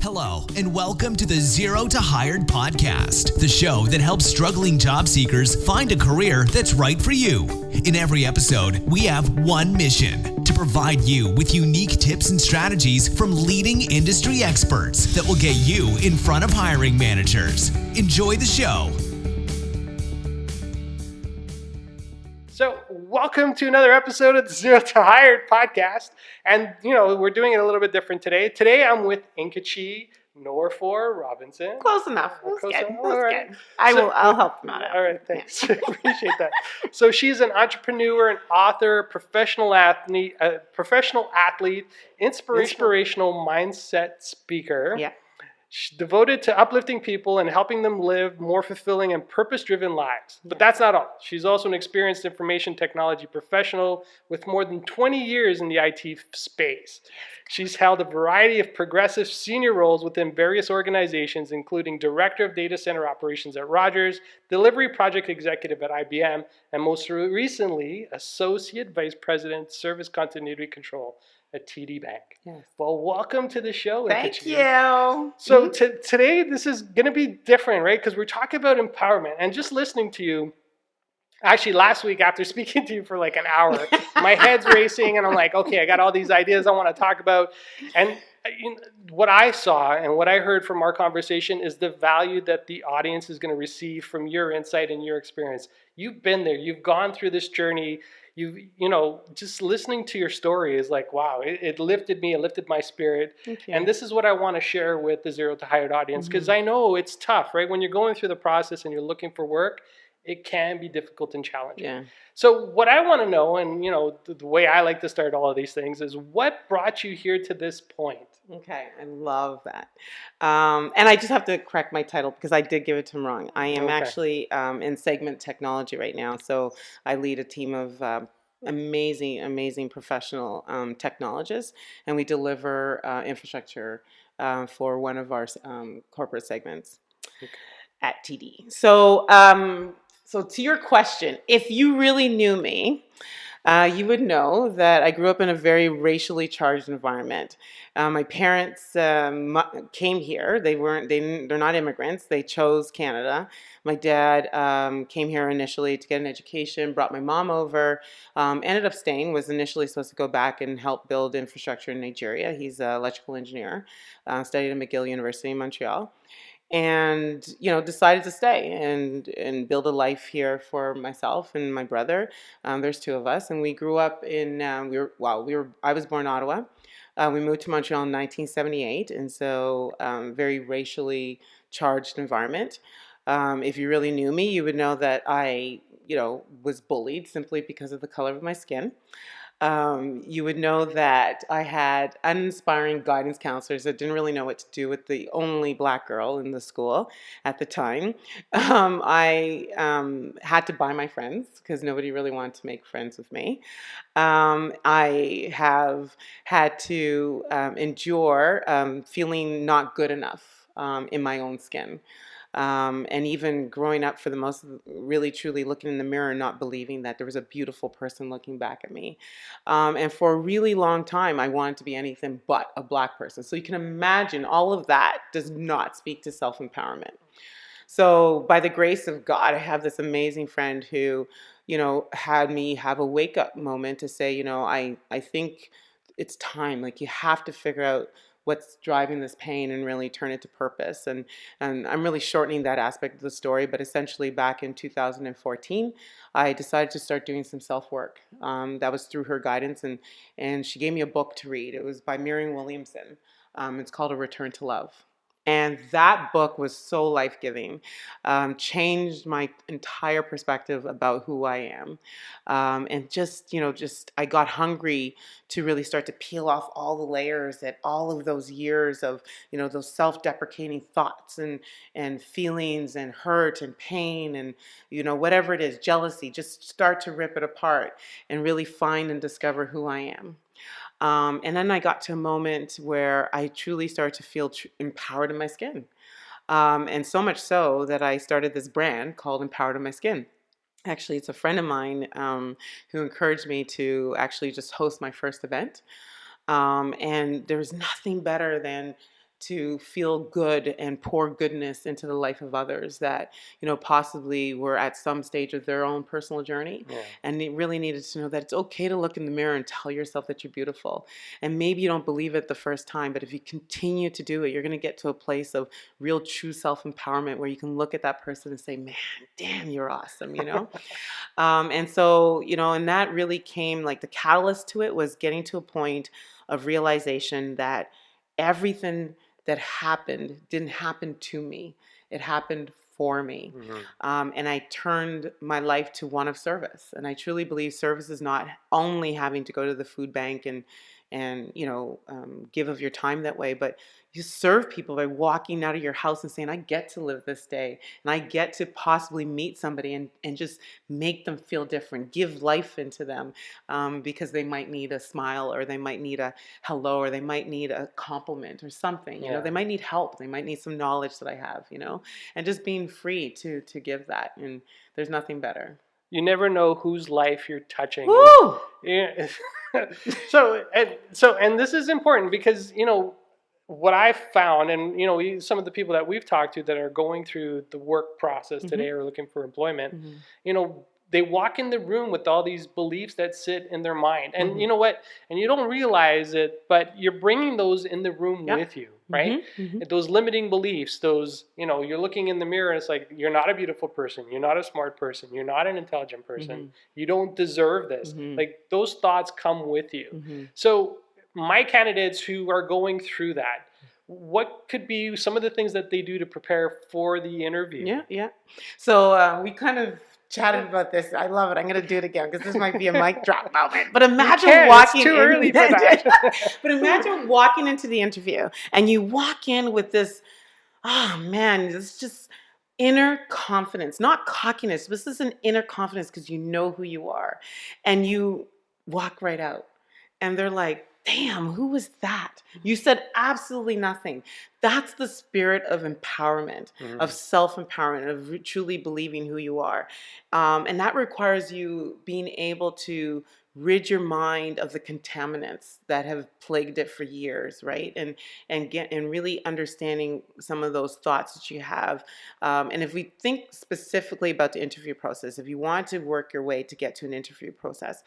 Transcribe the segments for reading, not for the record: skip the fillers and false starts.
Hello, and welcome to the Zero to Hired podcast, the show that helps struggling job seekers find a career that's right for you. In every episode, we have one mission: to provide you with unique tips and strategies from leading industry experts that will get you in front of hiring managers. Enjoy the show. So welcome to another episode of the Zero to Hired podcast. And, we're doing it a little bit different today. Today, I'm with Nkechi Nwafor-Robinson. Close enough. Close enough. All right. Good. I'll help them out. All right, thanks. Appreciate that. So she's an entrepreneur, an author, professional athlete, inspirational mindset speaker. Yeah. She's devoted to uplifting people and helping them live more fulfilling and purpose-driven lives. But that's not all. She's also an experienced information technology professional with more than 20 years in the IT space. She's held a variety of progressive senior roles within various organizations, including Director of Data Center Operations at Rogers, Delivery Project Executive at IBM, and most recently, Associate Vice President, Service Continuity Control at TD Bank. Yes. Well, welcome to the show. Thank you. So today, this is going to be different, right? Because we're talking about empowerment. And just listening to you, actually last week after speaking to you for like an hour, my head's racing and I'm like, okay, I got all these ideas I want to talk about. And what I saw and what I heard from our conversation is the value that the audience is going to receive from your insight and your experience. You've been there. You've gone through this journey. Just listening to your story is like, wow, it lifted me, it lifted my spirit. And this is what I want to share with the Zero to Hired audience, because I know it's tough, right? When you're going through the process and you're looking for work, it can be difficult and challenging. Yeah. So what I want to know, and the way I like to start all of these things, is what brought you here to this point? Okay, I love that. And I just have to correct my title because I did give it to him wrong. I am actually in segment technology right now. So I lead a team of amazing professional technologists, and we deliver infrastructure for one of our corporate segments at TD. So to your question, if you really knew me, you would know that I grew up in a very racially charged environment. My parents came here. They're not immigrants. They chose Canada. My dad came here initially to get an education, brought my mom over, ended up staying, was initially supposed to go back and help build infrastructure in Nigeria. He's an electrical engineer, studied at McGill University in Montreal. And, decided to stay and build a life here for myself and my brother. There's two of us, and we grew up in, I was born in Ottawa. We moved to Montreal in 1978, and so very racially charged environment. If you really knew me, you would know that I, was bullied simply because of the color of my skin. You would know that I had uninspiring guidance counselors that didn't really know what to do with the only black girl in the school at the time. I had to buy my friends because nobody really wanted to make friends with me. I have had to endure feeling not good enough in my own skin. And even growing up, for the most, really truly looking in the mirror and not believing that there was a beautiful person looking back at me. And for a really long time, I wanted to be anything but a black person. So you can imagine all of that does not speak to self-empowerment. So by the grace of God, I have this amazing friend who, had me have a wake-up moment to say, I think it's time. Like, you have to figure out what's driving this pain and really turn it to purpose. And I'm really shortening that aspect of the story, but essentially back in 2014, I decided to start doing some self-work. That was through her guidance, and she gave me a book to read. It was by Marianne Williamson. It's called A Return to Love. And that book was so life-giving, changed my entire perspective about who I am. And I got hungry to really start to peel off all the layers that all of those years of, those self-deprecating thoughts and feelings and hurt and pain and, whatever it is, jealousy, just start to rip it apart and really find and discover who I am. And then I got to a moment where I truly started to feel empowered in my skin. And so much so that I started this brand called Empowered in My Skin. Actually, it's a friend of mine who encouraged me to actually just host my first event. And there was nothing better than to feel good and pour goodness into the life of others that, possibly were at some stage of their own personal journey. Yeah. And they really needed to know that it's okay to look in the mirror and tell yourself that you're beautiful. And maybe you don't believe it the first time, but if you continue to do it, you're going to get to a place of real true self-empowerment where you can look at that person and say, man, damn, you're awesome, And so, and that really came, like, the catalyst to it was getting to a point of realization that everything that happened didn't happen to me. It happened for me. And I turned my life to one of service. And I truly believe service is not only having to go to the food bank and give of your time that way, but you serve people by walking out of your house and saying, I get to live this day, and I get to possibly meet somebody and just make them feel different, give life into them, because they might need a smile, or they might need a hello, or they might need a compliment or something. They might need help. They might need some knowledge that I have, and just being free to give that. And there's nothing better. You never know whose life you're touching. Woo! Yeah. So this is important because, what I've found, and, some of the people that we've talked to that are going through the work process today or looking for employment, they walk in the room with all these beliefs that sit in their mind. And you know what? And you don't realize it, but you're bringing those in the room with you, right? Those limiting beliefs, those, you're looking in the mirror and it's like, you're not a beautiful person. You're not a smart person. You're not an intelligent person. You don't deserve this. Like, those thoughts come with you. So my candidates who are going through that, what could be some of the things that they do to prepare for the interview? Yeah. So we kind of chatted about this. I love it. I'm going to do it again because this might be a mic drop moment. But imagine walking it's too early for that. But imagine walking into the interview and you walk in with this, it's just inner confidence, not cockiness. This is an inner confidence because you know who you are. And you walk right out. And they're like, damn, who was that? You said absolutely nothing. That's the spirit of empowerment, of self-empowerment, of truly believing who you are. And that requires you being able to rid your mind of the contaminants that have plagued it for years, right? And really understanding some of those thoughts that you have. And if we think specifically about the interview process, if you want to work your way to get to an interview process,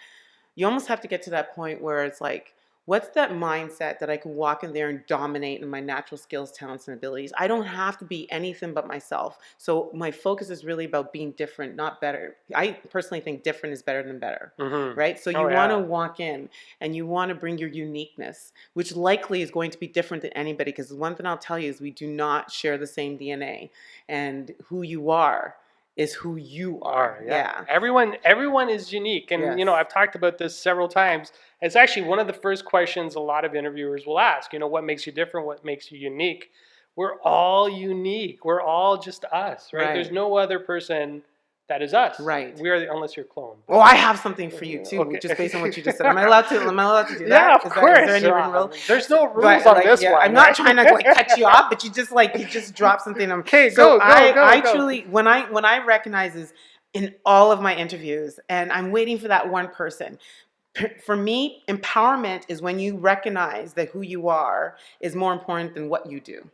you almost have to get to that point where it's like, what's that mindset that I can walk in there and dominate in my natural skills, talents, and abilities? I don't have to be anything but myself. So my focus is really about being different, not better. I personally think different is better than better, right? So you want to walk in and you want to bring your uniqueness, which likely is going to be different than anybody, because the one thing I'll tell you is we do not share the same DNA, and who you are is who you are. Yeah. Everyone is unique. And, I've talked about this several times. It's actually one of the first questions a lot of interviewers will ask, what makes you different? What makes you unique? We're all unique. We're all just us, right? There's no other person that is us. Right. Unless you're cloned. Well, I have something for you too, just based on what you just said. Am I allowed to do that? Yeah, of course. Is there any written rule? There's no rules on this one. I'm not trying to cut you off, but you just dropped something. Okay, so go. I truly, when I recognize this in all of my interviews, and I'm waiting for that one person. For me, empowerment is when you recognize that who you are is more important than what you do.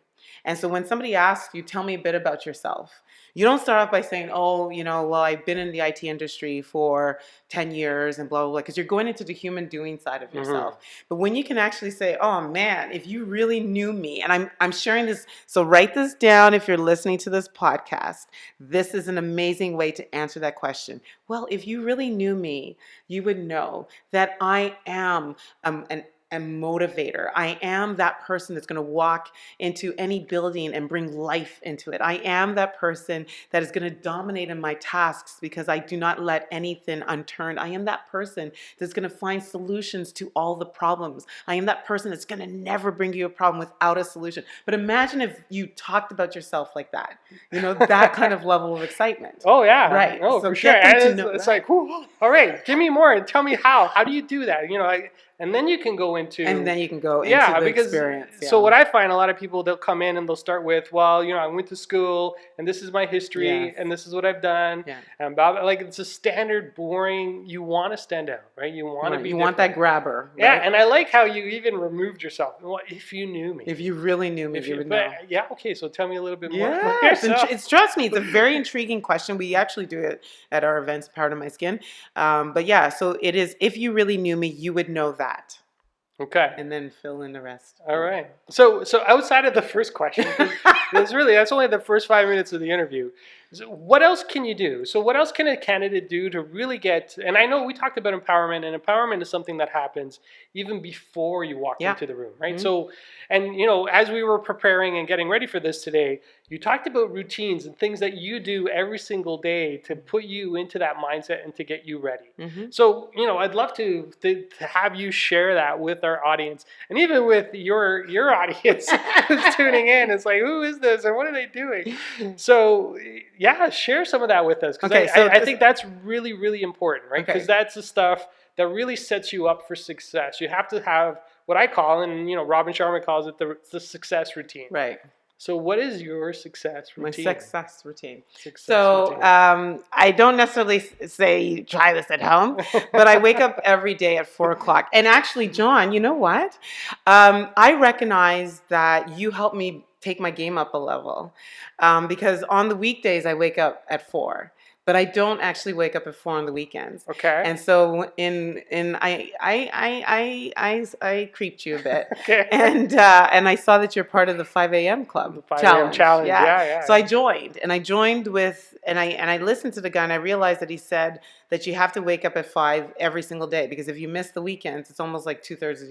And so when somebody asks you, tell me a bit about yourself, you don't start off by saying, I've been in the IT industry for 10 years and blah, blah, blah, because you're going into the human doing side of yourself. But when you can actually say, oh man, if you really knew me, and I'm sharing this, so write this down if you're listening to this podcast. This is an amazing way to answer that question. Well, if you really knew me, you would know that I am a motivator. I am that person that's going to walk into any building and bring life into it. I am that person that is going to dominate in my tasks because I do not let anything unturned. I am that person that's going to find solutions to all the problems. I am that person that's going to never bring you a problem without a solution. But imagine if you talked about yourself like that, that kind of level of excitement. Oh yeah. Right. Oh, so for sure. It's like, all right, give me more and tell me how. How do you do that? and then you can go into the because experience. So what I find, a lot of people, they'll come in and they'll start with, well, I went to school and this is my history and this is what I've done and blah, blah, like it's a standard boring. You want to stand out, right? You want to be. You want that grabber. Right? Yeah, and I like how you even removed yourself. Well, if you knew me, if you really knew me, you would know. Yeah, okay. So tell me a little bit more. Trust me, it's a very intriguing question. We actually do it at our events, Power to My Skin. But yeah, so it is. If you really knew me, you would know that. Okay. And then fill in the rest. All right. So outside of the first question, that's only the first 5 minutes of the interview. So what else can you do? So what else can a candidate do to really get, and I know we talked about empowerment, and empowerment is something that happens even before you walk into the room, right? Mm-hmm. So, and as we were preparing and getting ready for this today, you talked about routines and things that you do every single day to put you into that mindset and to get you ready. Mm-hmm. So, I'd love to have you share that with our audience, and even with your audience who's tuning in. It's like, who is this and what are they doing? So, yeah, share some of that with us, because I think that's really, really important, right? Because that's the stuff that really sets you up for success. You have to have what I call, and Robin Sharma calls it the success routine. Right. So what is your success routine? My success routine. I don't necessarily say try this at home, but I wake up every day at 4:00. And actually, John, you know what? I recognize that you help me take my game up a level, because on the weekdays I wake up at 4. But I don't actually wake up at 4 on the weekends. Okay. And so I creeped you a bit. Okay. And I saw that you're part of the 5 a.m. club. The 5 a.m. challenge. Yeah. So I joined, and I listened to the guy, and I realized that he said that you have to wake up at 5 every single day, because if you miss the weekends, it's almost like a third of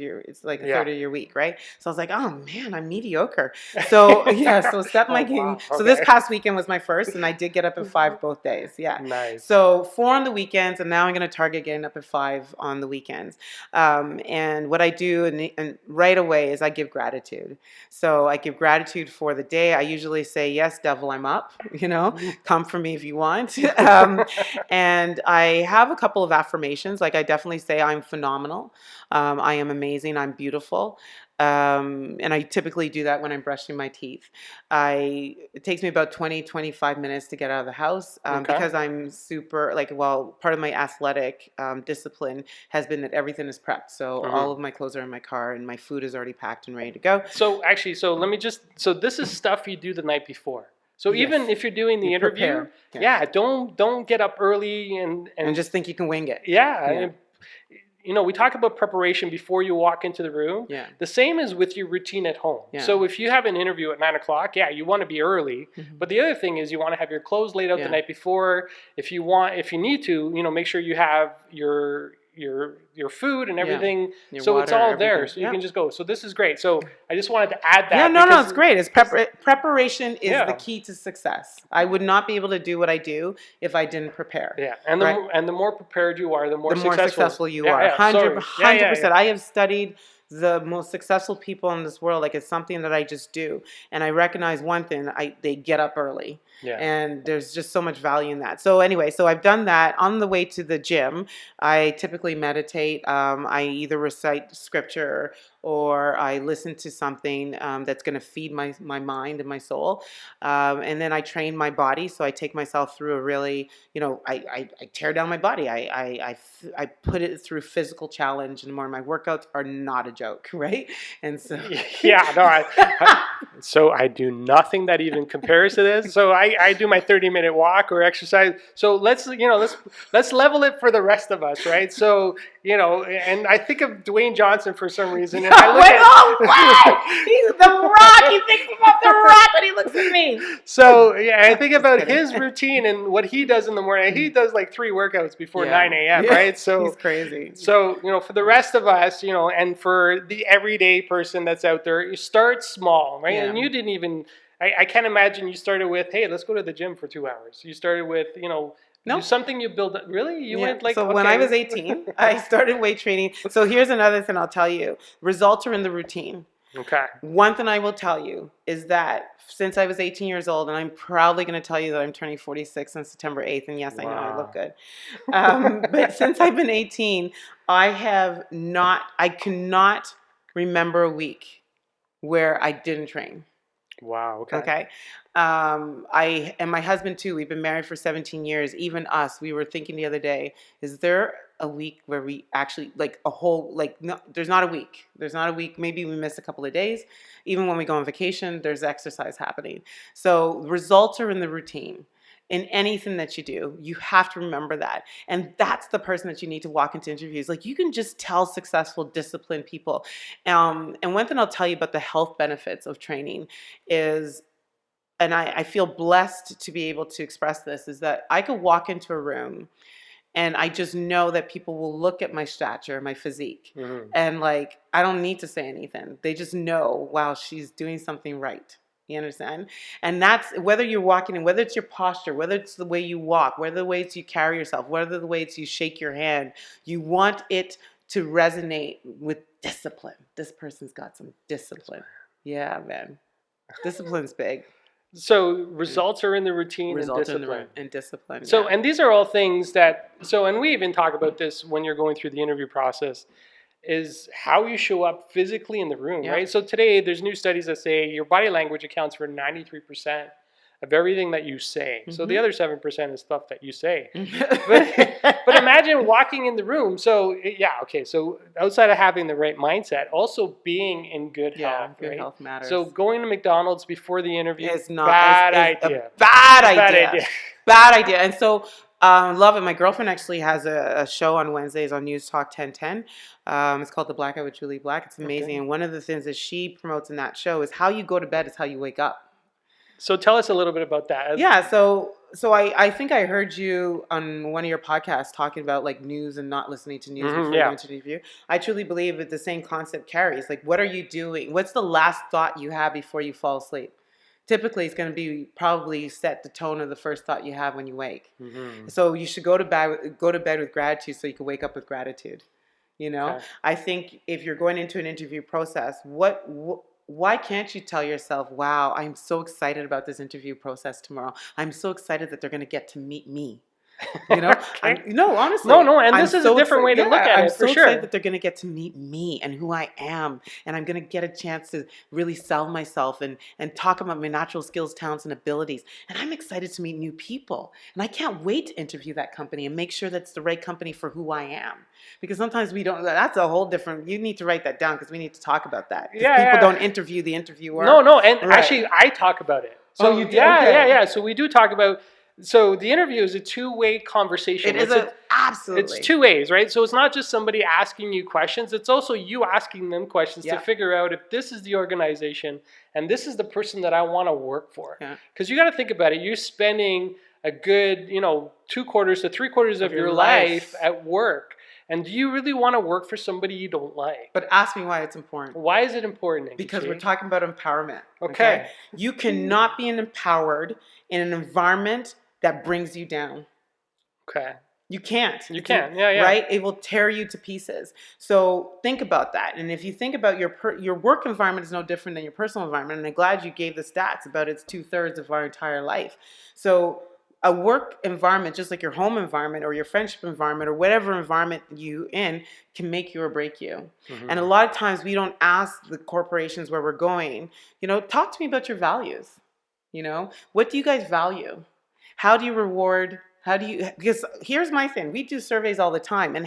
your week, right? So I was like, oh man, I'm mediocre. So so step my game. Wow. Okay. So this past weekend was my first, and I did get up at 5 both days. Yeah. Nice. So 4 on the weekends, and now I'm going to target getting up at 5 on the weekends. And what I do and right away is I give gratitude. So I give gratitude for the day. I usually say, yes, devil, I'm up. Come for me if you want. And I have a couple of affirmations. Like I definitely say I'm phenomenal. I am amazing. I'm beautiful. And I typically do that when I'm brushing my teeth. It takes me about 20-25 minutes to get out of the house, because I'm super, part of my athletic discipline has been that everything is prepped. So all of my clothes are in my car, and my food is already packed and ready to go. So actually, so this is stuff you do the night before. So even if you're doing the interview, don't get up early and just think you can wing it. Yeah. We talk about preparation before you walk into the room. Yeah. The same is with your routine at home. Yeah. So if you have an interview at 9:00, you want to be early. Mm-hmm. But the other thing is you want to have your clothes laid out the night before. If you need to, make sure you have your food and everything, so water, it's all there, so you can just go. So this is great. So I just wanted to add that. Yeah, it's great. It's preparation is the key to success. I would not be able to do what I do if I didn't prepare. Yeah, and the more prepared you are, the more successful you are. 100%. I have studied the most successful people in this world. Like, it's something that I just do, and I recognize one thing: they get up early. Yeah. And there's just so much value in that. So anyway, I've done that. On the way to the gym, I typically meditate. I either recite scripture or I listen to something that's going to feed my mind and my soul. And then I train my body. So I take myself through a really, I tear down my body. I put it through physical challenge in the morning. My workouts are not a joke, right? And so so I do nothing that even compares to this. So I do my 30-minute walk or exercise. So let's level it for the rest of us, right? So, and I think of Dwayne Johnson for some reason. And he's the Rock. He thinks about the Rock when he looks at me. So I think about his routine and what he does in the morning. He does like 3 workouts before 9 a.m., right? So he's crazy. So, for the rest of us, and for the everyday person that's out there, you start small, right? Yeah. And you didn't even, I can't imagine you started with, hey, let's go to the gym for 2 hours. You started with, do something you build up. Really? You went like... So when I was 18, I started weight training. So here's another thing I'll tell you. Results are in the routine. Okay. One thing I will tell you is that since I was 18 years old, and I'm proudly going to tell you that I'm turning 46 on September 8th, and yes, I know I look good. But since I've been 18, I cannot remember a week where I didn't train. Wow. Okay. Okay. I and my husband too, we've been married for 17 years. Even us, we were thinking the other day, is there a week where we actually no, there's not a week. There's not a week. Maybe we miss a couple of days. Even when we go on vacation, there's exercise happening. So results are in the routine. In anything that you do, you have to remember that. And that's the person that you need to walk into interviews. Like, you can just tell successful, disciplined people. And one thing I'll tell you about the health benefits of training is, and I feel blessed to be able to express this, is that I could walk into a room and I just know that people will look at my stature, my physique, and like, I don't need to say anything. They just know, wow, she's doing something right. You understand? And that's whether you're walking in, whether it's your posture, whether it's the way you walk, whether the ways you carry yourself, whether the ways you shake your hand, you want it to resonate with discipline. This person's got some discipline. Yeah, man. Discipline's big. So results are in the routine and discipline. Discipline. So, and these are all things that, and we even talk about this when you're going through the interview process, is how you show up physically in the room, right? So today there's new studies that say your body language accounts for 93% of everything that you say. So the other 7% is stuff that you say. but imagine walking in the room. So so outside of having the right mindset, also being in good health. Good health matters. So going to McDonald's before the interview is not bad idea. Bad idea. And so love it. My girlfriend actually has a show on Wednesdays on News Talk 1010. It's called The Blackout with Julie Black. It's amazing. Okay. And one of the things that she promotes in that show is how you go to bed is how you wake up. So tell us a little bit about that. Yeah. So I think I heard you on one of your podcasts talking about like news and not listening to news before going to the interview. I truly believe that the same concept carries. Like, what are you doing? What's the last thought you have before you fall asleep? Typically, it's going to be probably set the tone of the first thought you have when you wake. So you should go to bed with gratitude so you can wake up with gratitude. You know, I think if you're going into an interview process, why can't you tell yourself, wow, I'm so excited about this interview process tomorrow. I'm so excited that they're going to get to meet me. You know, honestly. And this is a different way to look at it, for sure. I'm so excited that they're going to get to meet me and who I am, and I'm going to get a chance to really sell myself and talk about my natural skills, talents, and abilities. And I'm excited to meet new people, and I can't wait to interview that company and make sure that's the right company for who I am. Because sometimes we don't. That's a whole different. You need to write that down because we need to talk about that. People don't interview the interviewer. And actually, I talk about it. So you do? Yeah. So we do talk about. So the interview is a two-way conversation. Absolutely. It's two ways, right? So it's not just somebody asking you questions. It's also you asking them questions to figure out if this is the organization and this is the person that I want to work for. Because you got to think about it. You're spending a good, 2/4 to 3/4 of your life at work. And do you really want to work for somebody you don't like? But ask me why it's important. Why is it important, Nkecki? Because we're talking about empowerment. Okay? You cannot be empowered in an environment that brings you down. Okay. You can't. You can't. Right? It will tear you to pieces. So think about that. And if you think about your work environment is no different than your personal environment. And I'm glad you gave the stats about it's 2/3 of our entire life. So a work environment, just like your home environment or your friendship environment or whatever environment you in, can make you or break you. And a lot of times we don't ask the corporations where we're going, talk to me about your values. What do you guys value? How do you reward? Because here's my thing. We do surveys all the time. And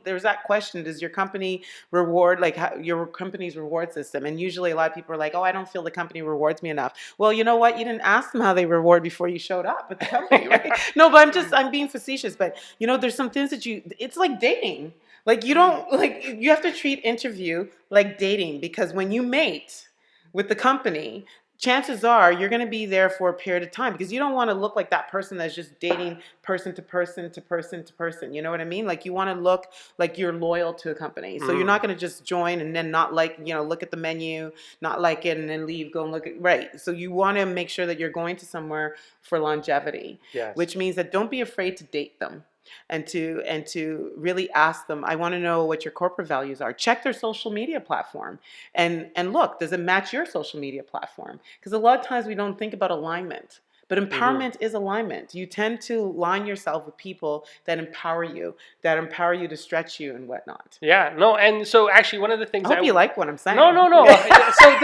there's that question, does your company reward, your company's reward system? And usually a lot of people are like, oh, I don't feel the company rewards me enough. Well, you know what? You didn't ask them how they reward before you showed up at the company, right? No, but I'm being facetious. But, there's some things that it's like dating. Like, you don't, you have to treat interview like dating, because when you mate with the company, chances are you're going to be there for a period of time, because you don't want to look like that person that's just dating person to person to person to person. You know what I mean? Like, you want to look like you're loyal to a company. So you're not going to just join and then not look at the menu, not like it, and then leave, go and look at, right. So you want to make sure that you're going to somewhere for longevity, which means that don't be afraid to date them. and to really ask them, I want to know what your corporate values are. Check their social media platform and look, does it match your social media platform? Because a lot of times we don't think about alignment. But empowerment is alignment. You tend to align yourself with people that empower you to stretch you and whatnot. Yeah, no, and so actually one of the things I hope you like what I'm saying. No. So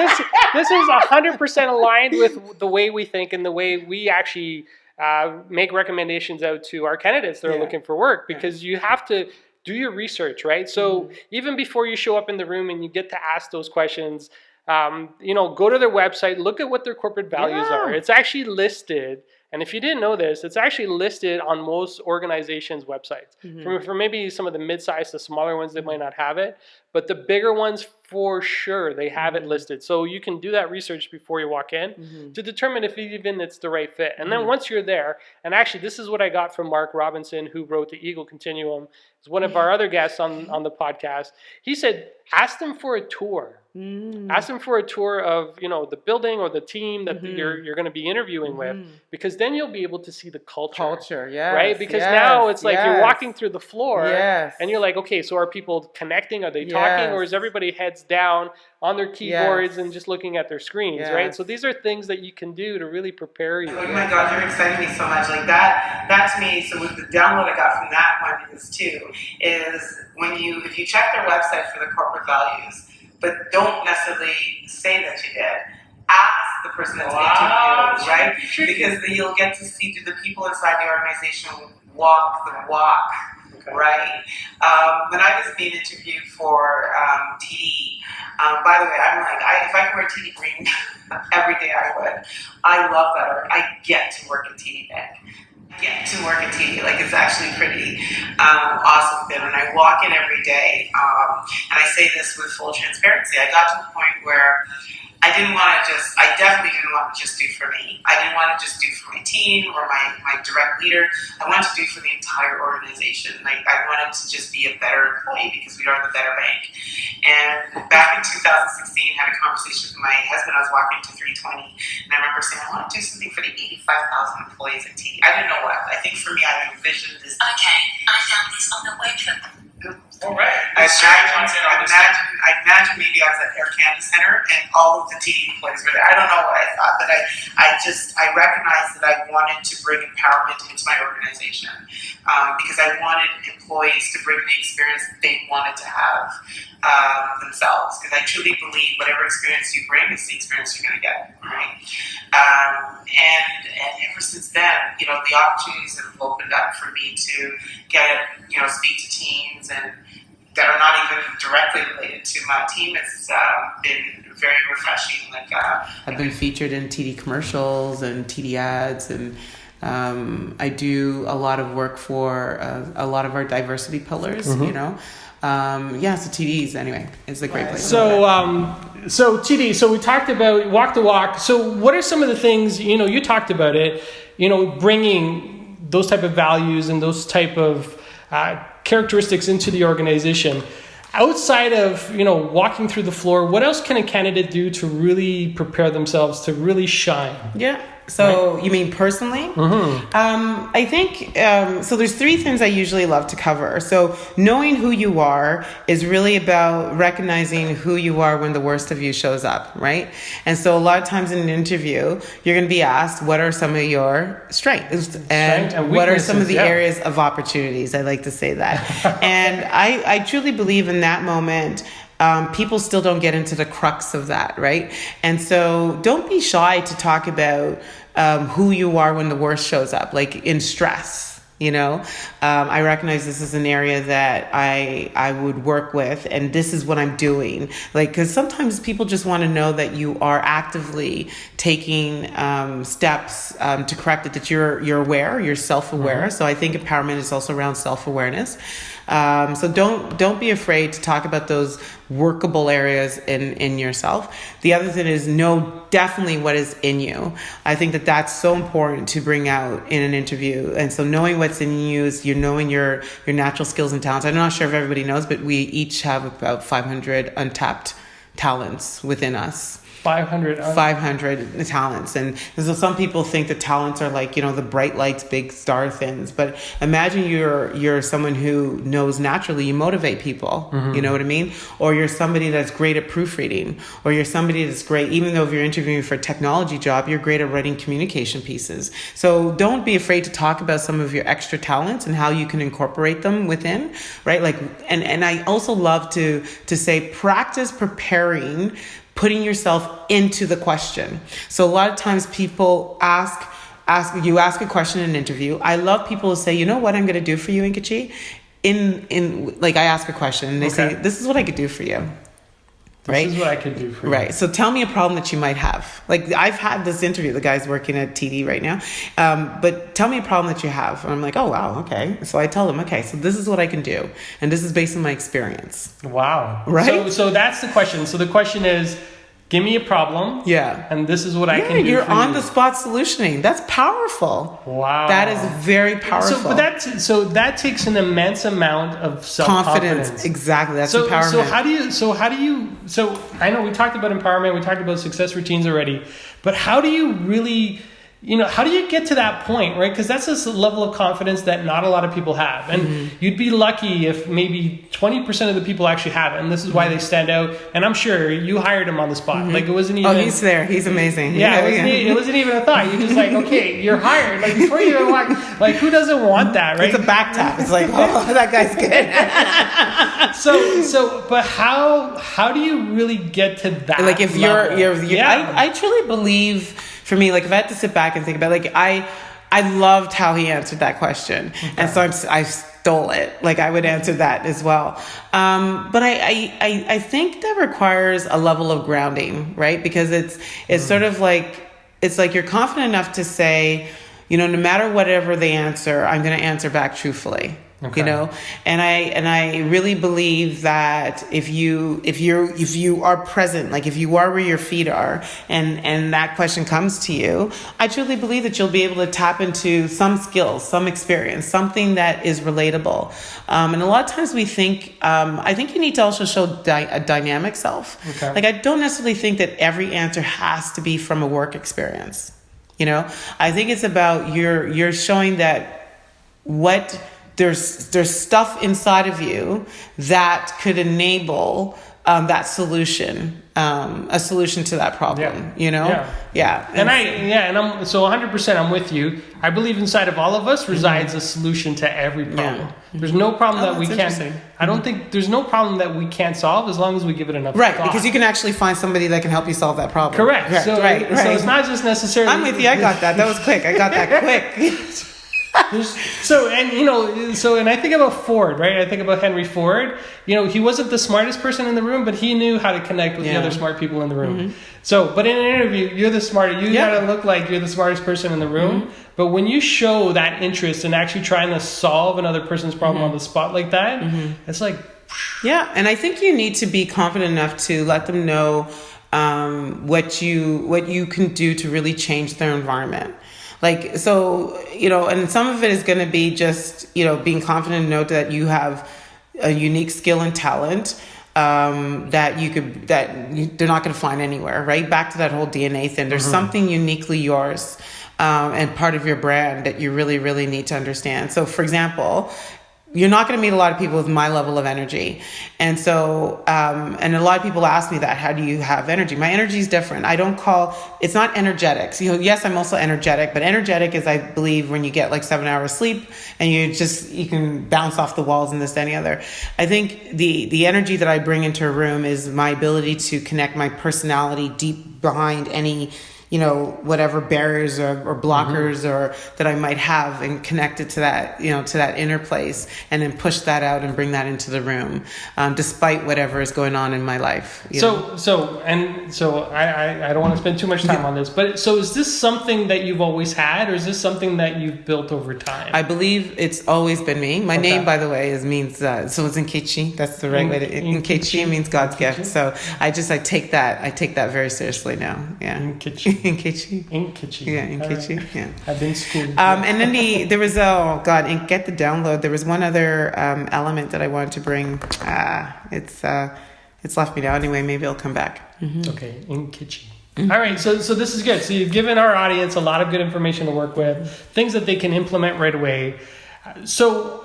this is 100% aligned with the way we think and the way we actually make recommendations out to our candidates that are looking for work, because you have to do your research, right? So even before you show up in the room and you get to ask those questions, go to their website, look at what their corporate values are. It's actually listed. And if you didn't know this, it's actually listed on most organizations' websites. For maybe some of the mid-sized to smaller ones that might not have it, but the bigger ones, for sure, they have it listed. So you can do that research before you walk in to determine if even it's the right fit. And then once you're there, and actually this is what I got from Mark Robinson, who wrote the Eagle Continuum, is one of our other guests on the podcast. He said, ask them for a tour. Ask them for a tour of, the building or the team that you're going to be interviewing with, because then you'll be able to see the culture. Right? Because now it's like you're walking through the floor and you're like, okay, so are people connecting? Are they talking? Or is everybody heads down on their keyboards and just looking at their screens, right? So these are things that you can do to really prepare you. Oh my God, you're exciting me so much. Like that to me, so with the download I got from that one is if you check their website for the corporate values, but don't necessarily say that you did. Ask the person that's interviewing, right? Because then you'll get to see, do the people inside the organization walk the walk, right? When I was being interviewed for TD, by the way, I'm like, if I could wear TD green every day, I would. I love that. I get to work at TD Bank. Like it's actually pretty awesome fit, and I walk in every day, and I say this with full transparency. I got to the point where I definitely didn't want to just do for me. I didn't want to just do for my team or my direct leader. I wanted to do for the entire organization. Like I wanted to just be a better employee because we are the better bank. And back in 2016, I had a conversation with my husband. I was walking to 320, and I remember saying, I want to do something for the 85,000 employees at TD. I didn't know what. I think for me, I envisioned this. Okay, I found this on the web. All right. I imagine maybe I was at Air Canada Center and all of the TD employees were there. I don't know what I thought, but I recognized that I wanted to bring empowerment into my organization because I wanted employees to bring the experience that they wanted to have themselves. Because I truly believe whatever experience you bring is the experience you're going to get, right? And ever since then, the opportunities have opened up for me to get, speak to teams and that are not even directly related to my team. It's been very refreshing. I've been featured in TD commercials and TD ads, and I do a lot of work for a lot of our diversity pillars. So TD's anyway, it's a great place. So TD, so we talked about walk the walk. So what are some of the things, you talked about it, bringing those type of values and those type of characteristics into the organization. Outside of, walking through the floor, what else can a candidate do to really prepare themselves to really shine? Yeah. So you mean personally? I think, so there's three things I usually love to cover. So knowing who you are is really about recognizing who you are when the worst of you shows up, right? And so a lot of times in an interview, you're going to be asked, what are some of your strengths and what are some of the areas of opportunities? I like to say that. And I truly believe in that moment, people still don't get into the crux of that, right? And so don't be shy to talk about who you are when the worst shows up, like in stress. I recognize this is an area that I would work with, and this is what I'm doing. Because sometimes people just want to know that you are actively taking steps to correct it, that you're aware, you're self-aware. So I think empowerment is also around self-awareness. So don't be afraid to talk about those workable areas in yourself. The other thing is know definitely what is in you. I think that that's so important to bring out in an interview. And so knowing what's in you is you're knowing your natural skills and talents. I'm not sure if everybody knows, but we each have about 500 untapped talents within us. 500 talents. And so some people think that talents are like, the bright lights, big star things. But imagine you're someone who knows naturally you motivate people. You know what I mean? Or you're somebody that's great at proofreading. Or you're somebody that's great, even though if you're interviewing for a technology job, you're great at writing communication pieces. So don't be afraid to talk about some of your extra talents and how you can incorporate them within, right? Like, and I also love to say, practice preparing, putting yourself into the question. So a lot of times people ask a question in an interview. I love people who say, you know what I'm going to do for you, Nkecki? I ask a question and they say, this is what I could do for you. Right? This is what I could do for you. Right. So tell me a problem that you might have. Like, I've had this interview, the guy's working at TD right now. But tell me a problem that you have. And I'm like, oh, wow. Okay. So I tell them, okay, so this is what I can do. And this is based on my experience. Wow. Right. So that's the question. So the question is, give me a problem. Yeah. And this is what I can do. You're on the spot solutioning. That's powerful. Wow. That is very powerful. So that takes an immense amount of self-confidence. Exactly. That's empowerment. So I know we talked about empowerment, we talked about success routines already, but how do you really, how do you get to that point, right? Because that's a level of confidence that not a lot of people have. And you'd be lucky if maybe 20% of the people actually have it. And this is why they stand out. And I'm sure you hired him on the spot. Like, it wasn't even... Oh, he's there. He's amazing. Yeah, it wasn't even a thought. You're just like, okay, you're hired. Like, before you even walk, like, who doesn't want that, right? It's a back tap. It's like, oh, that guy's good. But how do you really get to that Like, if level? I truly believe... For me, like, if I had to sit back and think about it, like, I loved how he answered that question. Okay. And so I stole it. Like, I would answer that as well. But I think that requires a level of grounding, right? Because it's sort of like, it's like you're confident enough to say, no matter whatever they answer, I'm going to answer back truthfully. Okay. And I really believe that if you are present, like if you are where your feet are, and that question comes to you, I truly believe that you'll be able to tap into some skills, some experience, something that is relatable. And a lot of times we think, I think you need to also show a dynamic self. Okay. Like, I don't necessarily think that every answer has to be from a work experience. I think it's about you're showing that there's stuff inside of you that could enable that solution, a solution to that problem. Yeah. And I'm so 100%. I'm with you. I believe inside of all of us resides a solution to every problem. Yeah. There's no problem that we can't. I don't think there's no problem that we can't solve as long as we give it enough right, thought. Because you can actually find somebody that can help you solve that problem. Correct. So it's not just necessarily. I'm with you. I got that. That was quick. I got that quick. And I think about Ford, right? I think about Henry Ford. He wasn't the smartest person in the room, but he knew how to connect with the other smart people in the room. But in an interview, you're the smartest. You gotta look like you're the smartest person in the room. But when you show that interest in actually trying to solve another person's problem on the spot like that, it's like... Yeah, and I think you need to be confident enough to let them know what you can do to really change their environment. Like, so, and some of it is going to be just, being confident to know that you have a unique skill and talent that they're not going to find anywhere, right? Back to that whole DNA thing. There's something uniquely yours and part of your brand that you really, really need to understand. So, for example, you're not going to meet a lot of people with my level of energy. And so, and a lot of people ask me that, how do you have energy? My energy is different. It's not energetic. So, yes, I'm also energetic, but energetic is, I believe, when you get like 7 hours sleep and you can bounce off the walls and this, that, and the other. I think the energy that I bring into a room is my ability to connect my personality deep behind any whatever barriers or blockers or that I might have, and connect it to that, to that inner place, and then push that out and bring that into the room, despite whatever is going on in my life. I don't want to spend too much time on this, but so is this something that you've always had, or is this something that you've built over time? I believe it's always been me. My name, by the way, means so it's Nkecki. That's the right way to Nkecki means God's gift. So I take that very seriously now. Yeah. Nkecki. Yeah, Nkecki. Right. Yeah. I've been schooled. And then there was and get the download. There was one other element that I wanted to bring. It's left me now. Anyway, maybe it'll come back. Okay, Nkecki. All right, so this is good. So you've given our audience a lot of good information to work with, things that they can implement right away. So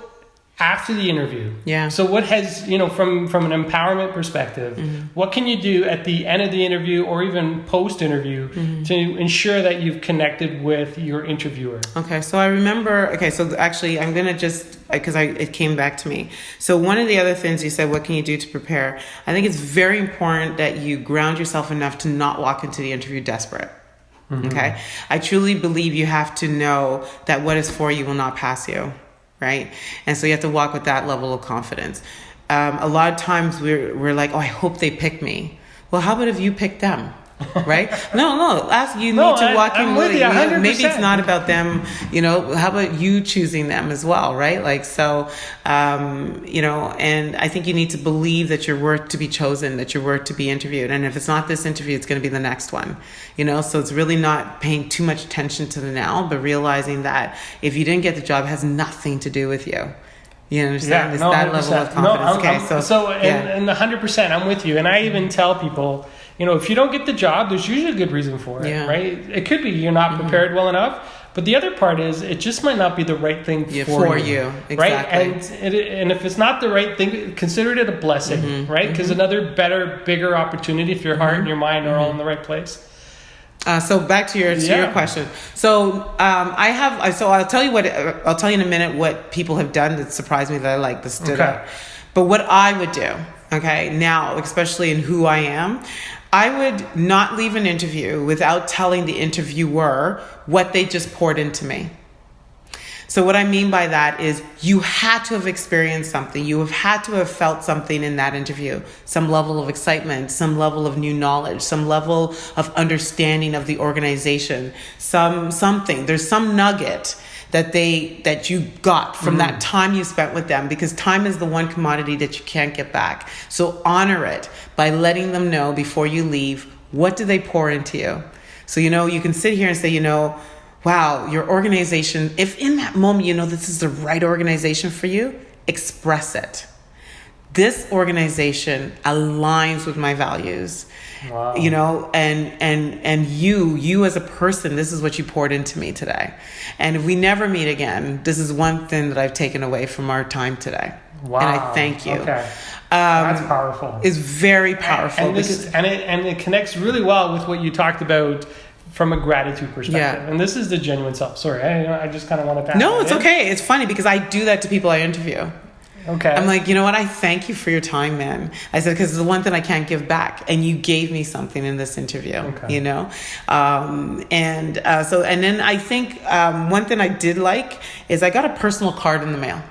after the interview, so what has, from an empowerment perspective, what can you do at the end of the interview or even post-interview to ensure that you've connected with your interviewer? Okay, so I remember, so actually I'm going to just, because it came back to me. So one of the other things you said, what can you do to prepare? I think it's very important that you ground yourself enough to not walk into the interview desperate. Okay? I truly believe you have to know that what is for you will not pass you. Right? And so you have to walk with that level of confidence. A lot of times we're like, oh, I hope they pick me. Well, how about if you pick them? Right? No, you need to walk in with you. Maybe it's not about them, how about you choosing them as well, right? Like, so, and I think you need to believe that you're worth to be chosen, that you're worth to be interviewed. And if it's not this interview, it's going to be the next one, so it's really not paying too much attention to the now, but realizing that if you didn't get the job, it has nothing to do with you. You understand? It's that 100%. Level of confidence. And 100%, I'm with you. And I even tell people, if you don't get the job, there's usually a good reason for it, right? It could be you're not prepared well enough, but the other part is it just might not be the right thing for you. Exactly. Right? And if it's not the right thing, consider it a blessing, right? Because another better, bigger opportunity if your heart and your mind are all in the right place. So back to your question. So I'll tell you in a minute what people have done that surprised me that stood out. But what I would do, now, especially in who I am, I would not leave an interview without telling the interviewer what they just poured into me. So what I mean by that is you had to have experienced something. You have had to have felt something in that interview, some level of excitement, some level of new knowledge, some level of understanding of the organization, something. There's some nugget that you got from that time you spent with them, because time is the one commodity that you can't get back. So honor it by letting them know before you leave, what do they pour into you? So, you can sit here and say, wow, your organization, if in that moment, this is the right organization for you, express it. This organization aligns with my values. Wow. And you as a person, this is what you poured into me today. And if we never meet again, this is one thing that I've taken away from our time today. Wow. And I thank you. Okay. That's powerful. It's very powerful. And it connects really well with what you talked about from a gratitude perspective. And this is the genuine self. Sorry, I just kind of want to pass. No, it's okay. It's funny because I do that to people I interview. Okay. I'm like, you know what? I thank you for your time, man. I said, because it's the one thing I can't give back. And you gave me something in this interview, And then I think one thing I did like is I got a personal card in the mail.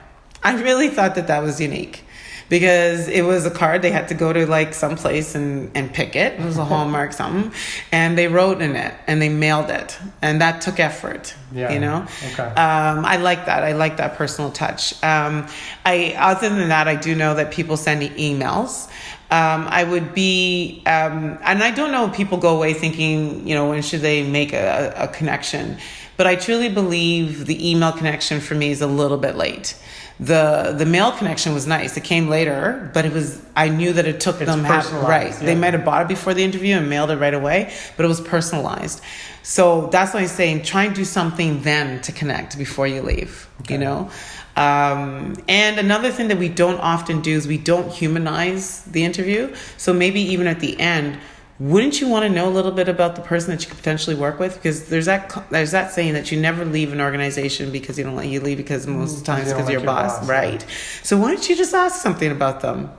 I really thought that was unique. Because it was a card, they had to go to someplace and pick it. It was a Hallmark something. And they wrote in it and they mailed it. And that took effort, Okay. I like that. I like that personal touch. Other than that, I do know that people send emails. I would be, and I don't know if people go away thinking, when should they make a connection. But I truly believe the email connection for me is a little bit late. The mail connection was nice. It came later, but I knew that it took them right. Yeah. They might have bought it before the interview and mailed it right away, but it was personalized. So that's why I'm saying try and do something then to connect before you leave, And another thing that we don't often do is we don't humanize the interview. So maybe even at the end, wouldn't you want to know a little bit about the person that you could potentially work with? Because there's that saying that you never leave an organization because you don't let you leave because most of the time it's because your boss, right? So why don't you just ask something about them?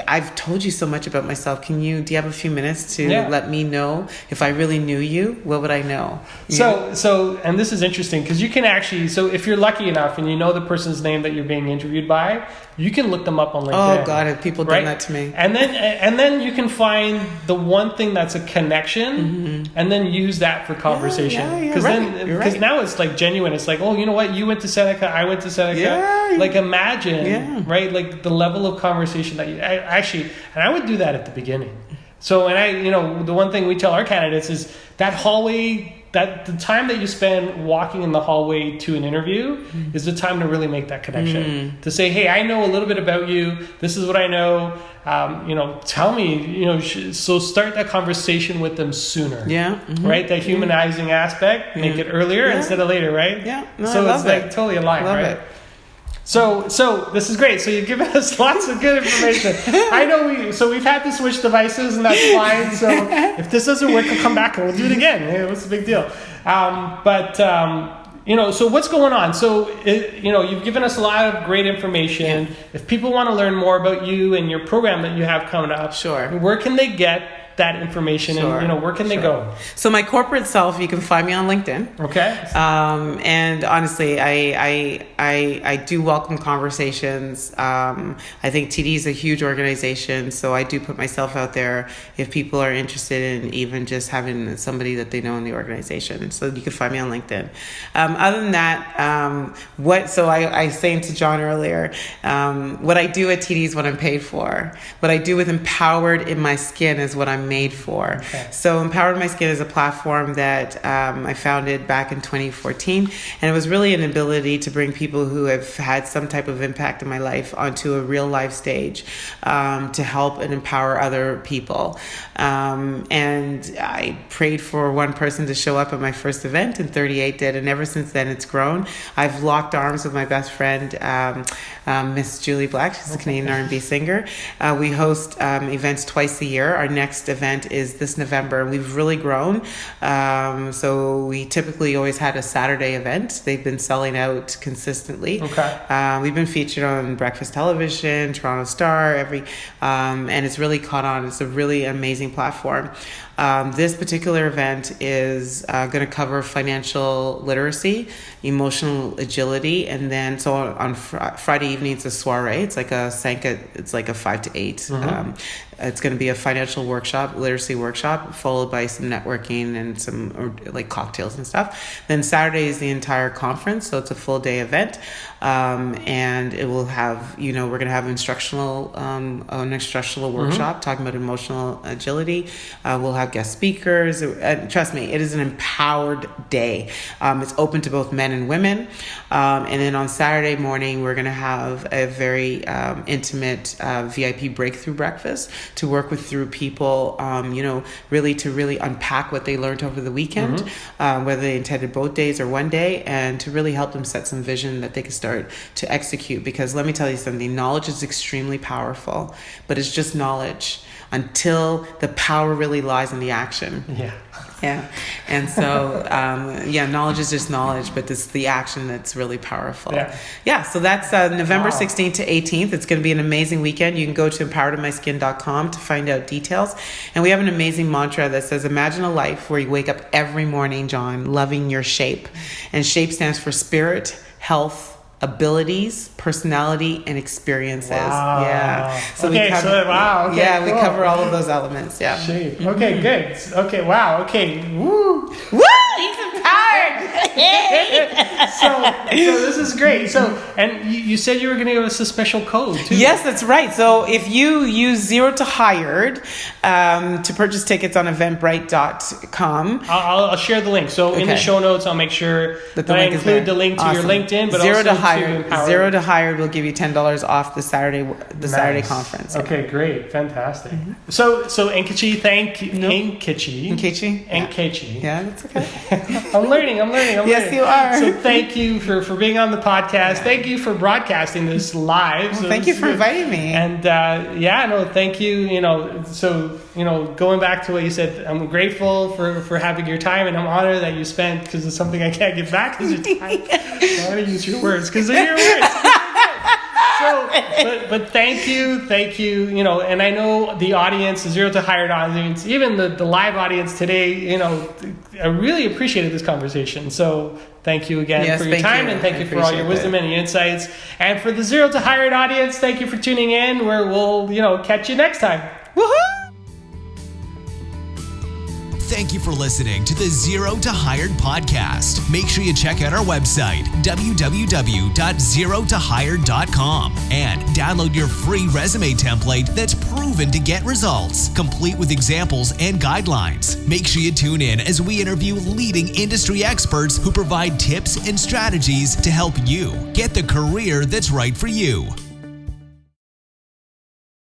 I've told you so much about myself. Do you have a few minutes to let me know if I really knew you? What would I know? So, and this is interesting because you can actually, so if you're lucky enough and you know the person's name that you're being interviewed by, you can look them up on LinkedIn. Oh God, have people done that to me? And then you can find the one thing that's a connection, and then use that for conversation. Because now it's genuine. It's like, oh, you know what? You went to Seneca, I went to Seneca. Imagine, right? The level of conversation that you actually, and I would do that at the beginning. So, and the one thing we tell our candidates is that hallway, that the time that you spend walking in the hallway to an interview is the time to really make that connection. To say, hey, I know a little bit about you. This is what I know. Tell me, so start that conversation with them sooner. Yeah. Right? That humanizing aspect, make it earlier instead of later, right? Yeah. No, so I love it's like totally aligned, love right? it. So this is great. So you've given us lots of good information. I know we've had to switch devices, and that's fine. So if this doesn't work, we'll come back and we'll do it again. Hey, what's the big deal? So what's going on? So you've given us a lot of great information. Yeah. If people want to learn more about you and your program that you have coming up, sure. Where can they get that information, sure. and where can they go? So my corporate self, you can find me on LinkedIn. Okay. And honestly, I do welcome conversations. I think TD is a huge organization, so I do put myself out there if people are interested in even just having somebody that they know in the organization. So you can find me on LinkedIn. Other than that, I was saying to John earlier, what I do at TD is what I'm paid for. What I do with Empowered in My Skin is what I'm made for. Okay. So Empowered My Skin is a platform that I founded back in 2014, and it was really an ability to bring people who have had some type of impact in my life onto a real life stage to help and empower other people. And I prayed for one person to show up at my first event, and 38 did, and ever since then it's grown. I've locked arms with my best friend, Miss Julie Black. She's a Canadian R&B singer. We host events twice a year. Our next event is this November, and we've really grown. So we typically always had a Saturday event. They've been selling out consistently. Okay. We've been featured on Breakfast Television, Toronto Star, and it's really caught on. It's a really amazing platform. This particular event is going to cover financial literacy, emotional agility, and then so on Friday evening it's a soiree. It's like a 5 to 8. It's going to be a financial workshop, literacy workshop, followed by some networking and some like cocktails and stuff. Then Saturday is the entire conference, so it's a full day event, and it will have we're going to have an instructional workshop talking about emotional agility. We'll have guest speakers. Trust me, it is an empowered day. It's open to both men and women. And then on Saturday morning, we're going to have a very intimate VIP breakthrough breakfast to work through people, really unpack what they learned over the weekend, whether they attended both days or one day, and to really help them set some vision that they can start to execute. Because let me tell you something, knowledge is extremely powerful, but it's just knowledge until the power really lies in the action. Yeah. And so, knowledge is just knowledge, but it's the action that's really powerful. Yeah. So that's November 16th to 18th. It's going to be an amazing weekend. You can go to empoweredinmyskin.com to find out details. And we have an amazing mantra that says, imagine a life where you wake up every morning, John, loving your shape. And SHAPE stands for spirit, health, abilities, personality, and experiences. Wow. Yeah. So we cover all of those elements. Yeah. Shape. Okay, good. Okay, wow. Okay. Woo. He's empowered. so this is great. So, and you said you were going to give us a special code too. Yes, that's right. So if you use 0 to hired to purchase tickets on eventbrite.com. I'll share the link. So in the show notes, I'll make sure that I include the link to your LinkedIn, but also to Empowered. 0 to hired will give you $10 off the Saturday conference. Okay, great. Fantastic. So Nkecki, thank you. Nkecki. Yeah, that's okay. I'm learning. Yes, you are. So thank you for being on the podcast. Thank you for broadcasting this live. So thank you for inviting me. And thank you. Going back to what you said, I'm grateful for having your time, and I'm honored that you spent, because it's something I can't give back, is your time. I want to use your words because they're your words. But thank you, and I know the audience, the 0 to hired audience, even the live audience today, I really appreciated this conversation. So thank you again for your time, and thank you for all your wisdom and your insights. And for the 0 to hired audience, thank you for tuning in, where we'll, catch you next time. Woohoo! Thank you for listening to the Zero to Hired podcast. Make sure you check out our website, www.zerotohired.com, and download your free resume template that's proven to get results, complete with examples and guidelines. Make sure you tune in as we interview leading industry experts who provide tips and strategies to help you get the career that's right for you.